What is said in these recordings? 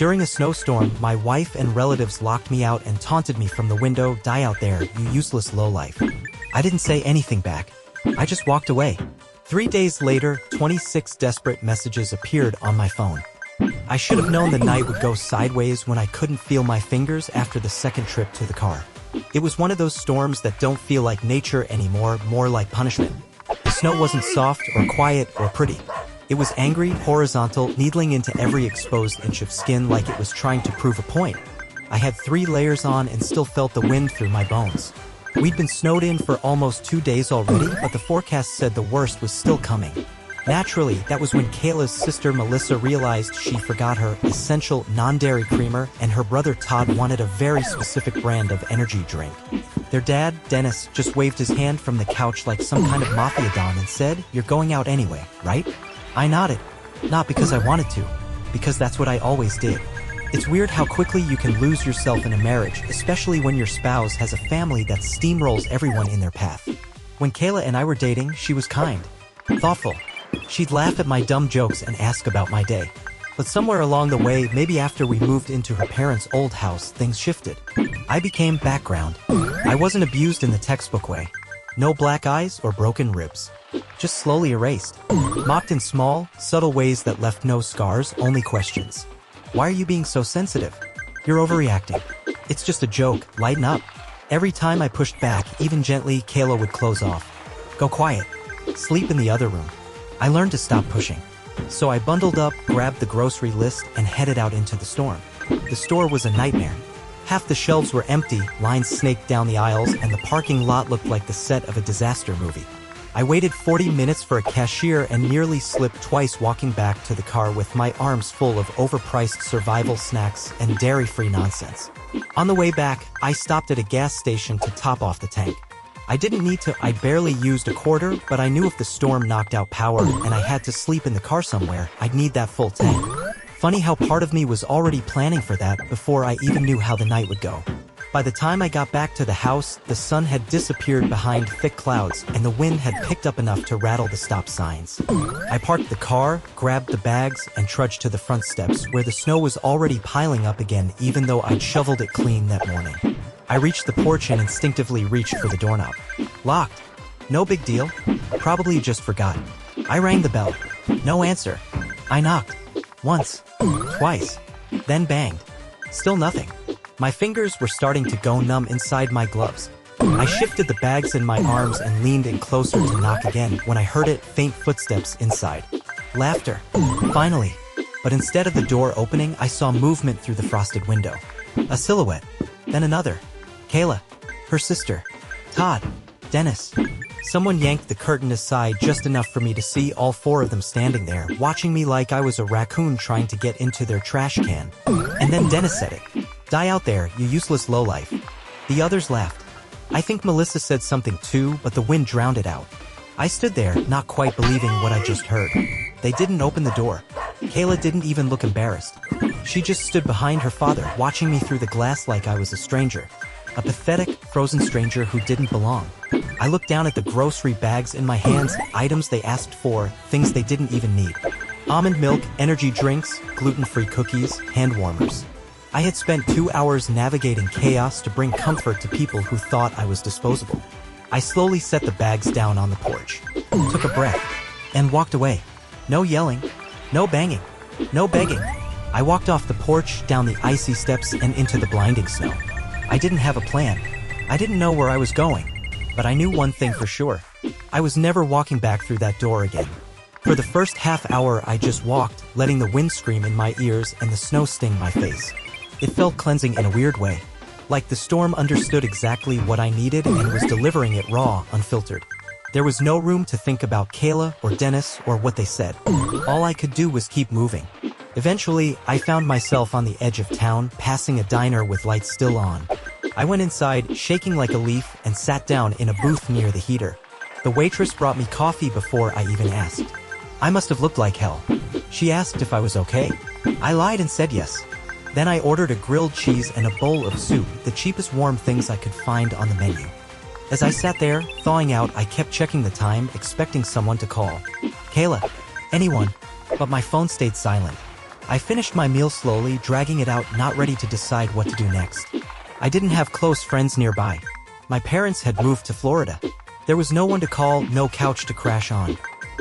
During a snowstorm, my wife and relatives locked me out and taunted me from the window, "Die out there, you useless lowlife." I didn't say anything back. I just walked away. 3 days later, 26 desperate messages appeared on my phone. I should have known the night would go sideways when I couldn't feel my fingers after the second trip to the car. It was one of those storms that don't feel like nature anymore, more like punishment. The snow wasn't soft or quiet or pretty. It was angry, horizontal, needling into every exposed inch of skin like it was trying to prove a point. I had 3 layers on and still felt the wind through my bones. We'd been snowed in for almost 2 days already, but the forecast said the worst was still coming. Naturally, that was when Kayla's sister Melissa realized she forgot her essential non-dairy creamer and her brother Todd wanted a very specific brand of energy drink. Their dad, Dennis, just waved his hand from the couch like some kind of mafia don and said, "You're going out anyway, right?" I nodded. Not because I wanted to, because that's what I always did. It's weird how quickly you can lose yourself in a marriage, especially when your spouse has a family that steamrolls everyone in their path. When Kayla and I were dating, she was kind, thoughtful. She'd laugh at my dumb jokes and ask about my day. But somewhere along the way, maybe after we moved into her parents' old house, things shifted. I became background. I wasn't abused in the textbook way. No black eyes or broken ribs. Just slowly erased. Mocked in small, subtle ways that left no scars, only questions. "Why are you being so sensitive? You're overreacting. It's just a joke, lighten up." Every time I pushed back, even gently, Kayla would close off. "Go quiet. Sleep in the other room." I learned to stop pushing. So I bundled up, grabbed the grocery list, and headed out into the storm. The store was a nightmare. Half the shelves were empty, lines snaked down the aisles, and the parking lot looked like the set of a disaster movie. I waited 40 minutes for a cashier and nearly slipped twice walking back to the car with my arms full of overpriced survival snacks and dairy-free nonsense. On the way back, I stopped at a gas station to top off the tank. I didn't need to, I barely used a quarter, but I knew if the storm knocked out power and I had to sleep in the car somewhere, I'd need that full tank. Funny how part of me was already planning for that before I even knew how the night would go. By the time I got back to the house, the sun had disappeared behind thick clouds and the wind had picked up enough to rattle the stop signs. I parked the car, grabbed the bags, and trudged to the front steps where the snow was already piling up again even though I'd shoveled it clean that morning. I reached the porch and instinctively reached for the doorknob. Locked. No big deal. Probably just forgot. I rang the bell. No answer. I knocked. Once. Twice. Then banged. Still nothing. My fingers were starting to go numb inside my gloves. I shifted the bags in my arms and leaned in closer to knock again when I heard it, faint footsteps inside. Laughter. Finally. But instead of the door opening, I saw movement through the frosted window. A silhouette. Then another. Kayla. Her sister. Todd. Dennis. Someone yanked the curtain aside just enough for me to see all 4 of them standing there, watching me like I was a raccoon trying to get into their trash can. And then Dennis said it. "Die out there, you useless lowlife." The others laughed. I think Melissa said something too, but the wind drowned it out. I stood there, not quite believing what I just heard. They didn't open the door. Kayla didn't even look embarrassed. She just stood behind her father, watching me through the glass like I was a stranger. A pathetic, frozen stranger who didn't belong. I looked down at the grocery bags in my hands, items they asked for, things they didn't even need. Almond milk, energy drinks, gluten-free cookies, hand warmers. I had spent 2 hours navigating chaos to bring comfort to people who thought I was disposable. I slowly set the bags down on the porch, took a breath, and walked away. No yelling, no banging, no begging. I walked off the porch, down the icy steps, and into the blinding snow. I didn't have a plan. I didn't know where I was going, but I knew one thing for sure. I was never walking back through that door again. For the first half hour, I just walked, letting the wind scream in my ears and the snow sting my face. It felt cleansing in a weird way, like the storm understood exactly what I needed and was delivering it raw, unfiltered. There was no room to think about Kayla or Dennis or what they said. All I could do was keep moving. Eventually, I found myself on the edge of town, passing a diner with lights still on. I went inside, shaking like a leaf, and sat down in a booth near the heater. The waitress brought me coffee before I even asked. I must have looked like hell. She asked if I was okay. I lied and said yes. Then I ordered a grilled cheese and a bowl of soup, the cheapest warm things I could find on the menu. As I sat there, thawing out, I kept checking the time, expecting someone to call. Kayla. Anyone. But my phone stayed silent. I finished my meal slowly, dragging it out, not ready to decide what to do next. I didn't have close friends nearby. My parents had moved to Florida. There was no one to call, no couch to crash on.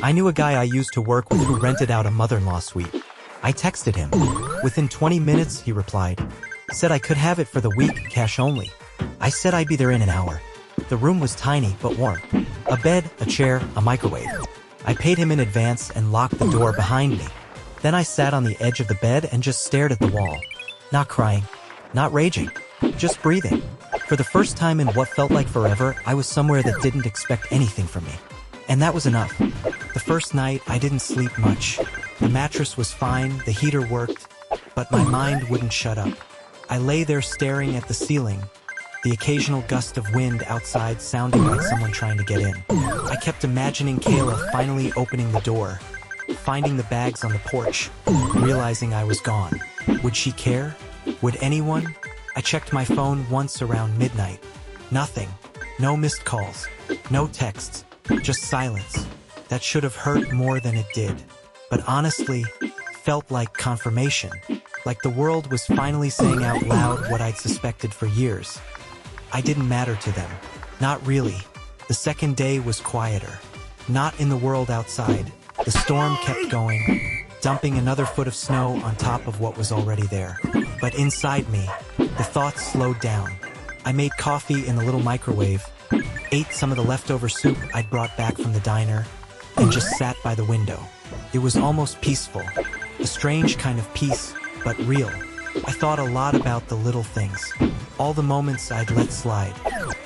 I knew a guy I used to work with who rented out a mother-in-law suite. I texted him. Within 20 minutes, he replied. Said I could have it for the week, cash only. I said I'd be there in an hour. The room was tiny but warm. A bed, a chair, a microwave. I paid him in advance and locked the door behind me. Then I sat on the edge of the bed and just stared at the wall. Not crying, not raging, just breathing. For the first time in what felt like forever, I was somewhere that didn't expect anything from me. And that was enough. The first night, I didn't sleep much. The mattress was fine, the heater worked, but my mind wouldn't shut up. I lay there staring at the ceiling, the occasional gust of wind outside sounding like someone trying to get in. I kept imagining Kayla finally opening the door, finding the bags on the porch, realizing I was gone. Would she care? Would anyone? I checked my phone once around midnight. Nothing. No missed calls. No texts. Just silence. That should have hurt more than it did. But honestly, felt like confirmation. Like the world was finally saying out loud what I'd suspected for years. I didn't matter to them. Not really. The second day was quieter. Not in the world outside. The storm kept going, dumping another foot of snow on top of what was already there. But inside me, the thoughts slowed down. I made coffee in the little microwave, ate some of the leftover soup I'd brought back from the diner, and just sat by the window. It was almost peaceful. A strange kind of peace, but real. I thought a lot about the little things. All the moments I'd let slide.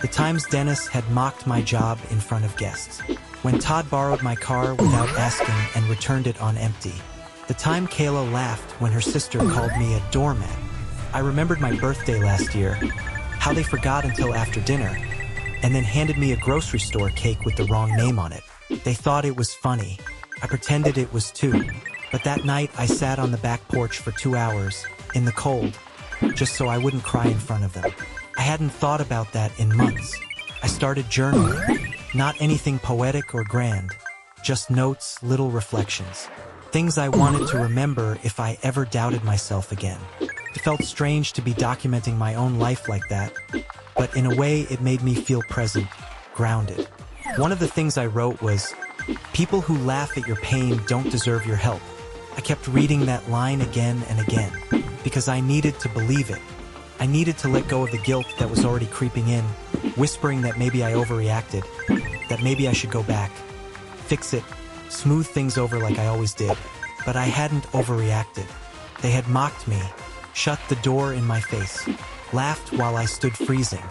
The times Dennis had mocked my job in front of guests. When Todd borrowed my car without asking and returned it on empty. The time Kayla laughed when her sister called me a doormat. I remembered my birthday last year, how they forgot until after dinner, and then handed me a grocery store cake with the wrong name on it. They thought it was funny. I pretended it was too. But that night I sat on the back porch for 2 hours, in the cold, just so I wouldn't cry in front of them. I hadn't thought about that in months. I started journaling. Not anything poetic or grand, just notes, little reflections. Things I wanted to remember if I ever doubted myself again. It felt strange to be documenting my own life like that, but in a way it made me feel present, grounded. One of the things I wrote was, "People who laugh at your pain don't deserve your help." I kept reading that line again and again, because I needed to believe it. I needed to let go of the guilt that was already creeping in, whispering that maybe I overreacted, that maybe I should go back, fix it, smooth things over like I always did. But I hadn't overreacted. They had mocked me, shut the door in my face, laughed while I stood freezing,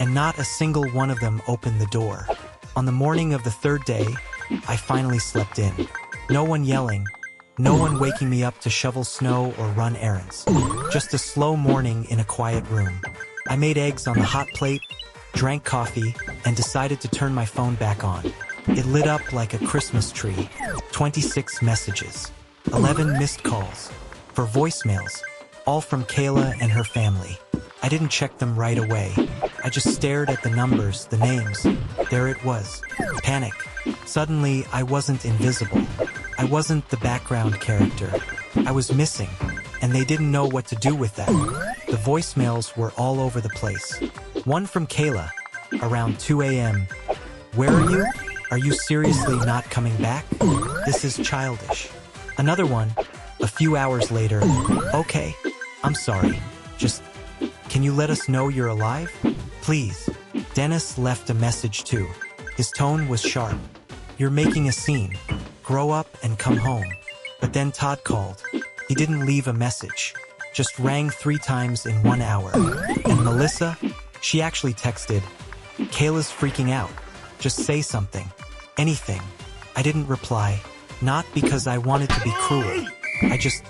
and not a single one of them opened the door. On the morning of the third day, I finally slept in. No one yelling, no one waking me up to shovel snow or run errands. Just a slow morning in a quiet room. I made eggs on the hot plate, drank coffee, and decided to turn my phone back on. It lit up like a Christmas tree. 26 messages. 11 missed calls. 4 voicemails. All from Kayla and her family. I didn't check them right away. I just stared at the numbers, the names. There it was. Panic. Suddenly, I wasn't invisible. I wasn't the background character. I was missing, and they didn't know what to do with that. The voicemails were all over the place. One from Kayla, around 2 a.m. "Where are you? Are you seriously not coming back? This is childish." Another one, a few hours later, "Okay, I'm sorry. Just, can you let us know you're alive? Please." Dennis left a message too. His tone was sharp. "You're making a scene. Grow up and come home." But then Todd called. He didn't leave a message, just rang 3 times in 1 hour. And Melissa, she actually texted, "Kayla's freaking out. Just say something. Anything." I didn't reply, not because I wanted to be cruel. I just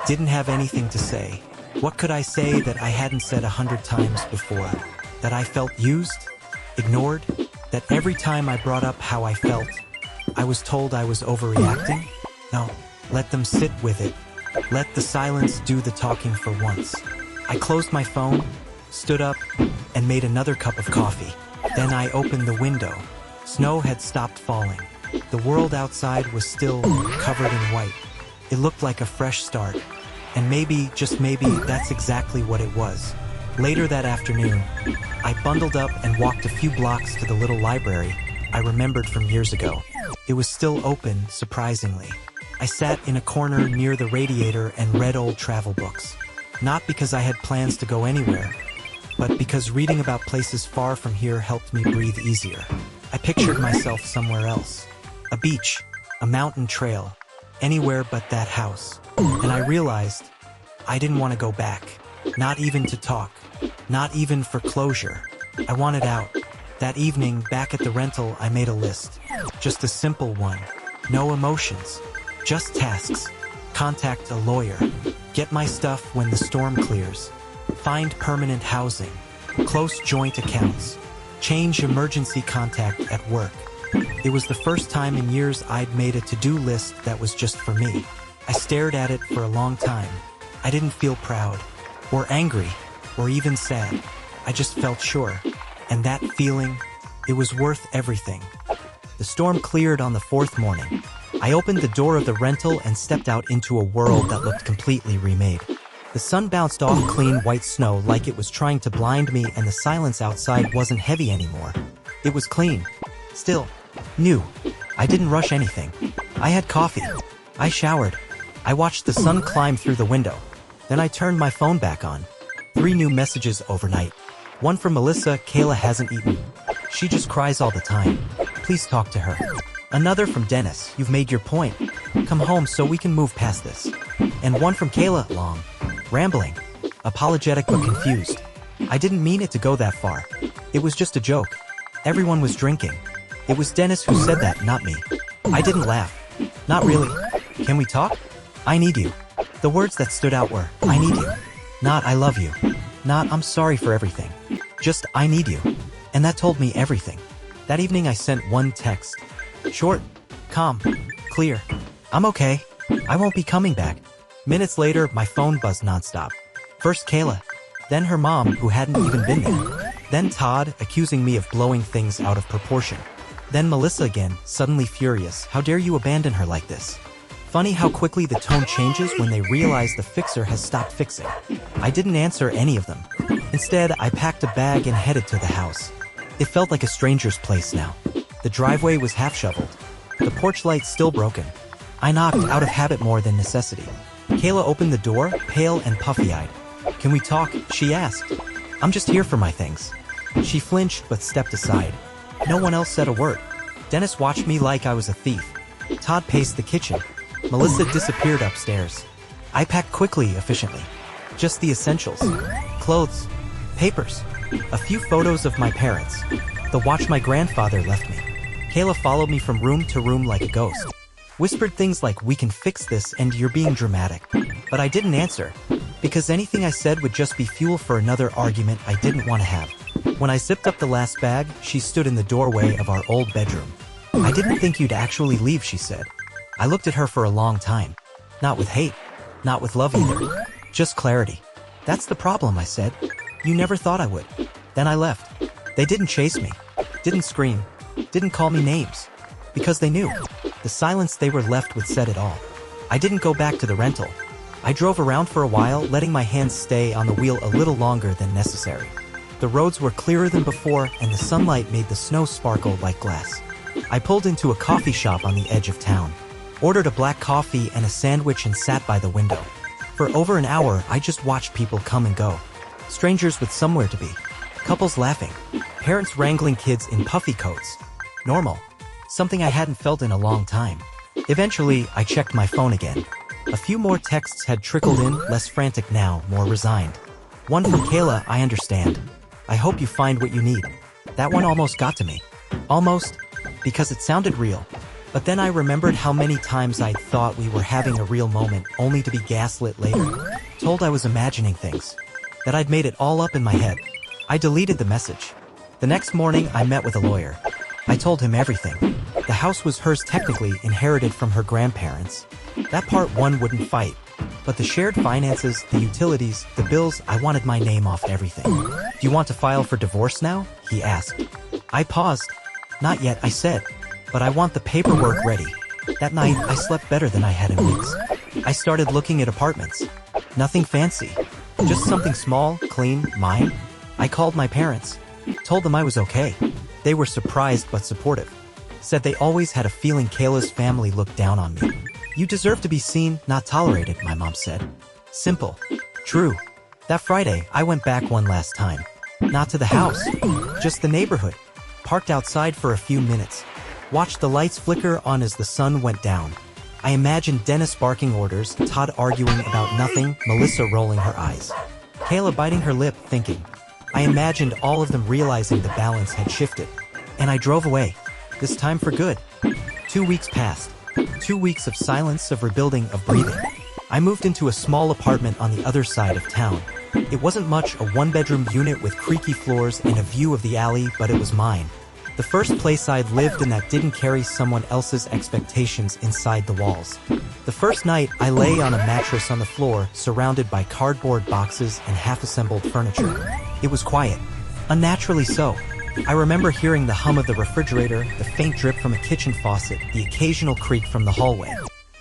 didn't have anything to say. What could I say that I hadn't said 100 times before? That I felt used? Ignored? That every time I brought up how I felt, I was told I was overreacting? No, let them sit with it. Let the silence do the talking for once. I closed my phone, stood up, and made another cup of coffee. Then I opened the window. Snow had stopped falling. The world outside was still covered in white. It looked like a fresh start. And maybe, just maybe, that's exactly what it was. Later that afternoon, I bundled up and walked a few blocks to the little library I remembered from years ago. It was still open, surprisingly. I sat in a corner near the radiator and read old travel books. Not because I had plans to go anywhere, but because reading about places far from here helped me breathe easier. I pictured myself somewhere else. A beach, a mountain trail, anywhere but that house. And I realized I didn't want to go back. Not even to talk. Not even for closure. I wanted out. That evening, back at the rental, I made a list. Just a simple one. No emotions. Just tasks. Contact a lawyer. Get my stuff when the storm clears. Find permanent housing. Close joint accounts. Change emergency contact at work. It was the first time in years I'd made a to-do list that was just for me. I stared at it for a long time. I didn't feel proud, or angry, or even sad. I just felt sure. And that feeling, it was worth everything. The storm cleared on the fourth morning. I opened the door of the rental and stepped out into a world that looked completely remade. The sun bounced off clean white snow like it was trying to blind me, and the silence outside wasn't heavy anymore. It was clean. Still. New. I didn't rush anything. I had coffee. I showered. I watched the sun climb through the window. Then I turned my phone back on. 3 new messages overnight. One from Melissa. Kayla hasn't eaten. She just cries all the time. Please talk to her. Another from Dennis. You've made your point. Come home so we can move past this. And one from Kayla. Long. Rambling. Apologetic but confused. I didn't mean it to go that far. It was just a joke. Everyone was drinking. It was Dennis who said that, not me. I didn't laugh. Not really. Can we talk? I need you. The words that stood out were, I need you. Not I love you. Not I'm sorry for everything. Just I need you. And that told me everything. That evening I sent one text. Short, calm, clear. I'm okay. I won't be coming back. Minutes later, my phone buzzed nonstop. First Kayla, then her mom, who hadn't even been there. Then Todd, accusing me of blowing things out of proportion. Then Melissa again, suddenly furious. How dare you abandon her like this? Funny how quickly the tone changes when they realize the fixer has stopped fixing. I didn't answer any of them. Instead, I packed a bag and headed to the house. It felt like a stranger's place now. The driveway was half shoveled. The porch light still broken. I knocked out of habit more than necessity. Kayla opened the door, pale and puffy-eyed. Can we talk? She asked. I'm just here for my things. She flinched but stepped aside. No one else said a word. Dennis watched me like I was a thief. Todd paced the kitchen. Melissa disappeared upstairs. I packed quickly, efficiently. Just the essentials. Clothes. Papers. A few photos of my parents. The watch my grandfather left me. Kayla followed me from room to room like a ghost. Whispered things like, we can fix this and you're being dramatic. But I didn't answer, because anything I said would just be fuel for another argument I didn't want to have. When I zipped up the last bag, she stood in the doorway of our old bedroom. I didn't think you'd actually leave, she said. I looked at her for a long time. Not with hate. Not with love either. Just clarity. That's the problem, I said. You never thought I would. Then I left. They didn't chase me. Didn't scream. Didn't call me names. Because they knew. The silence they were left with said it all. I didn't go back to the rental. I drove around for a while, letting my hands stay on the wheel a little longer than necessary. The roads were clearer than before, and the sunlight made the snow sparkle like glass. I pulled into a coffee shop on the edge of town, ordered a black coffee and a sandwich and sat by the window. For over an hour, I just watched people come and go. Strangers with somewhere to be. Couples laughing. Parents wrangling kids in puffy coats. Normal. Something I hadn't felt in a long time. Eventually, I checked my phone again. A few more texts had trickled in, less frantic now, more resigned. One from Kayla, I understand. I hope you find what you need. That one almost got to me. Almost, because it sounded real. But then I remembered how many times I'd thought we were having a real moment only to be gaslit later. Told I was imagining things. That I'd made it all up in my head. I deleted the message. The next morning, I met with a lawyer. I told him everything. The house was hers technically, inherited from her grandparents. That part one wouldn't fight. But the shared finances, the utilities, the bills, I wanted my name off everything. Do you want to file for divorce now? He asked. I paused. Not yet, I said. But I want the paperwork ready. That night, I slept better than I had in weeks. I started looking at apartments. Nothing fancy. Just something small, clean, mine. I called my parents. Told them I was okay. They were surprised but supportive. Said they always had a feeling Kayla's family looked down on me. You deserve to be seen, not tolerated, my mom said. Simple. True. That Friday, I went back one last time. Not to the house. Just the neighborhood. Parked outside for a few minutes. Watched the lights flicker on as the sun went down. I imagined Dennis barking orders, Todd arguing about nothing, Melissa rolling her eyes. Kayla biting her lip, thinking. I imagined all of them realizing the balance had shifted. And I drove away. This time for good. 2 weeks passed. 2 weeks of silence, of rebuilding, of breathing. I moved into a small apartment on the other side of town. It wasn't much, a one-bedroom unit with creaky floors and a view of the alley, but it was mine. The first place I'd lived in that didn't carry someone else's expectations inside the walls. The first night, I lay on a mattress on the floor, surrounded by cardboard boxes and half-assembled furniture. It was quiet. Unnaturally so. I remember hearing the hum of the refrigerator, the faint drip from a kitchen faucet, the occasional creak from the hallway.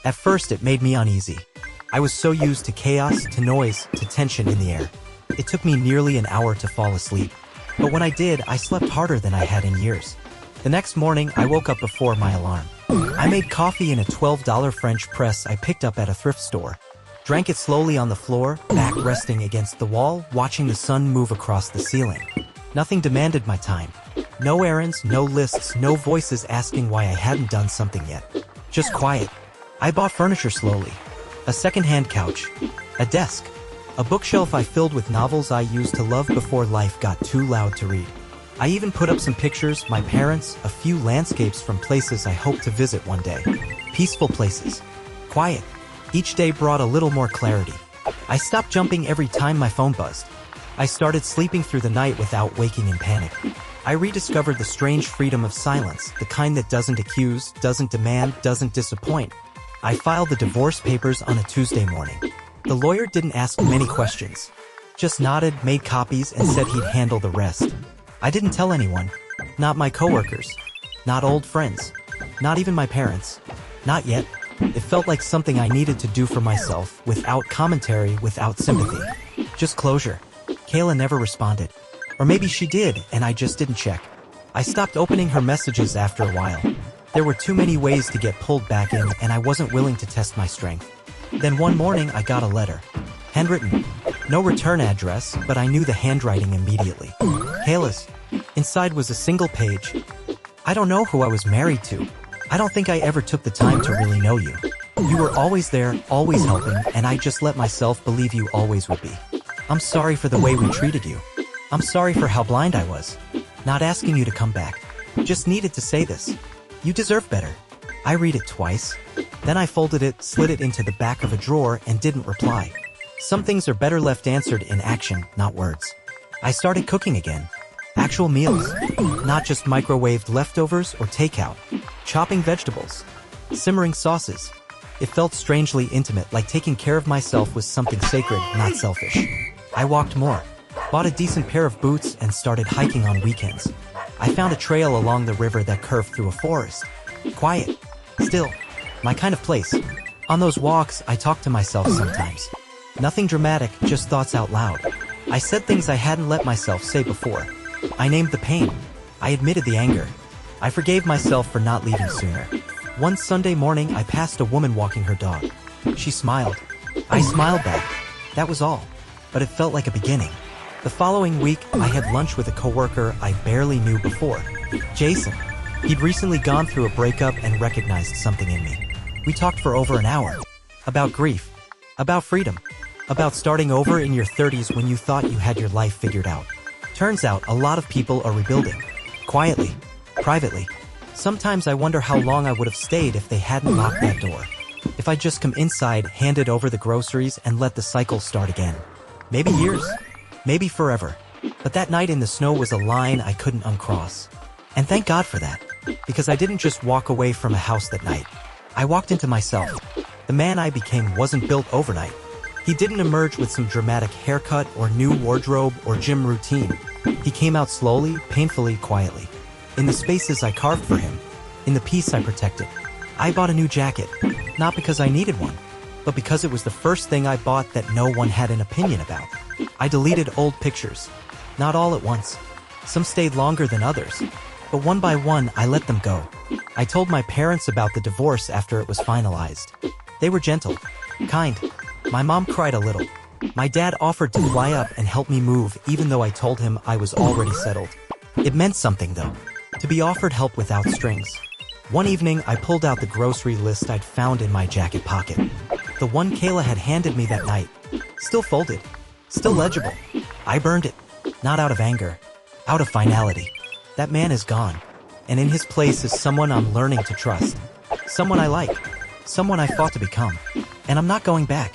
At first, it made me uneasy. I was so used to chaos, to noise, to tension in the air. It took me nearly an hour to fall asleep. But when I did, I slept harder than I had in years. The next morning, I woke up before my alarm. I made coffee in a $12 French press I picked up at a thrift store. Drank it slowly on the floor, back resting against the wall, watching the sun move across the ceiling. Nothing demanded my time. No errands, no lists, no voices asking why I hadn't done something yet. Just quiet. I bought furniture slowly. A second-hand couch. A desk. A bookshelf I filled with novels I used to love before life got too loud to read. I even put up some pictures, my parents, a few landscapes from places I hope to visit one day. Peaceful places. Quiet. Each day brought a little more clarity. I stopped jumping every time my phone buzzed. I started sleeping through the night without waking in panic. I rediscovered the strange freedom of silence, the kind that doesn't accuse, doesn't demand, doesn't disappoint. I filed the divorce papers on a Tuesday morning. The lawyer didn't ask many questions. Just nodded, made copies, and said he'd handle the rest. I didn't tell anyone. Not my coworkers. Not old friends. Not even my parents. Not yet. It felt like something I needed to do for myself, without commentary, without sympathy. Just closure. Kayla never responded. Or maybe she did, and I just didn't check. I stopped opening her messages after a while. There were too many ways to get pulled back in, and I wasn't willing to test my strength. Then one morning, I got a letter. Handwritten. No return address, but I knew the handwriting immediately. Kayla's. Inside was a single page. I don't know who I was married to. I don't think I ever took the time to really know you. You were always there, always helping, and I just let myself believe you always would be. I'm sorry for the way we treated you. I'm sorry for how blind I was. Not asking you to come back. Just needed to say this. You deserve better. I read it twice. Then I folded it, slid it into the back of a drawer, and didn't reply. Some things are better left answered in action, not words. I started cooking again. Actual meals. Not just microwaved leftovers or takeout. Chopping vegetables. Simmering sauces. It felt strangely intimate, like taking care of myself was something sacred, not selfish. I walked more. Bought a decent pair of boots and started hiking on weekends. I found a trail along the river that curved through a forest. Quiet. Still. My kind of place. On those walks, I talked to myself sometimes. Nothing dramatic, just thoughts out loud. I said things I hadn't let myself say before. I named the pain. I admitted the anger. I forgave myself for not leaving sooner. One Sunday morning, I passed a woman walking her dog. She smiled. I smiled back. That was all. But it felt like a beginning. The following week, I had lunch with a coworker I barely knew before. Jason. He'd recently gone through a breakup and recognized something in me. We talked for over an hour. About grief. About freedom. About starting over in your 30s when you thought you had your life figured out. Turns out a lot of people are rebuilding. Quietly. Privately. Sometimes I wonder how long I would have stayed if they hadn't locked that door. If I'd just come inside, handed over the groceries, and let the cycle start again. Maybe years. Maybe forever. But that night in the snow was a line I couldn't uncross. And thank God for that. Because I didn't just walk away from a house that night. I walked into myself. The man I became wasn't built overnight. He didn't emerge with some dramatic haircut or new wardrobe or gym routine. He came out slowly, painfully, quietly. In the spaces I carved for him. In the peace I protected. I bought a new jacket. Not because I needed one. but because it was the first thing I bought that no one had an opinion about. I deleted old pictures. Not all at once. Some stayed longer than others. But one by one, I let them go. I told my parents about the divorce after it was finalized. They were gentle, kind. My mom cried a little. My dad offered to fly up and help me move even though I told him I was already settled. It meant something though, to be offered help without strings. One evening, I pulled out the grocery list I'd found in my jacket pocket. The one Kayla had handed me that night. Still folded. Still legible. I burned it. Not out of anger. Out of finality. That man is gone. And in his place is someone I'm learning to trust. Someone I like. Someone I fought to become. And I'm not going back.